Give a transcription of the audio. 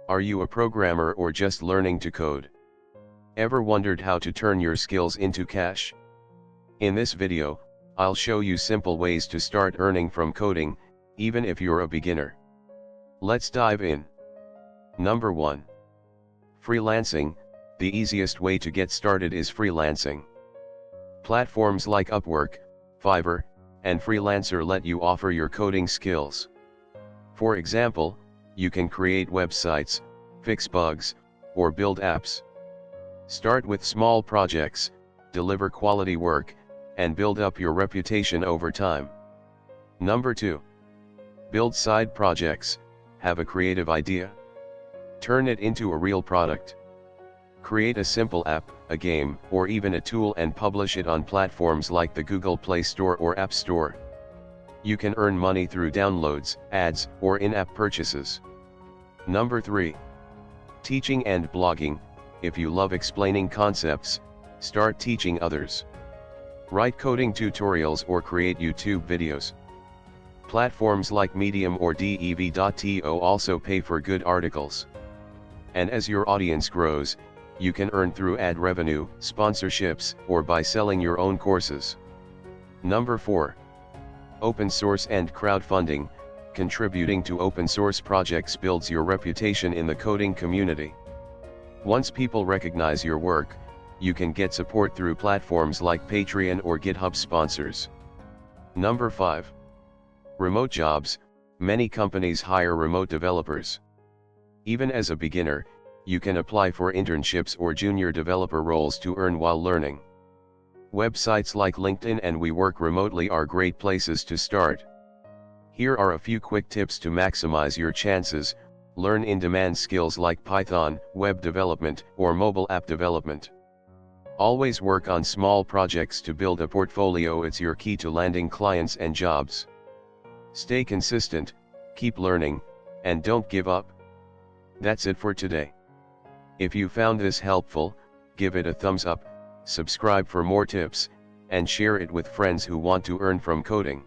Are you a programmer or just learning to code? Ever wondered how to turn your skills into cash? In this video, I'll show you simple ways to start earning from coding, even if you're a beginner. Let's dive in. Number 1. Freelancing. The easiest way to get started is freelancing. Platforms like Upwork, Fiverr, and Freelancer let you offer your coding skills. For example, you can create websites, fix bugs, or build apps. Start with small projects, deliver quality work, and build up your reputation over time. Number 2. Build side projects. Have a creative idea? Turn it into a real product. Create a simple app, a game, or even a tool and publish it on platforms like the Google Play Store or App Store. You can earn money through downloads, ads, or in-app purchases. Number 3. Teaching and blogging. If you love explaining concepts, start teaching others. Write coding tutorials or create YouTube videos. Platforms like Medium or dev.to also pay for good articles. And as your audience grows, you can earn through ad revenue, sponsorships, or by selling your own courses. Number 4. Open source and crowdfunding. Contributing to open source projects builds your reputation in the coding community. Once people recognize your work, you can get support through platforms like Patreon or GitHub sponsors. Number 5. Remote jobs. Many companies hire remote developers. Even as a beginner, you can apply for internships or junior developer roles to earn while learning. Websites like LinkedIn and We Work Remotely are great places to start. Here are a few quick tips to maximize your chances. Learn in-demand skills like Python, web development, or mobile app development. Always work on small projects to build a portfolio. It's your key to landing clients and jobs. Stay consistent, keep learning, and don't give up. That's it for today. If you found this helpful, give it a thumbs up, subscribe for more tips, and share it with friends who want to earn from coding.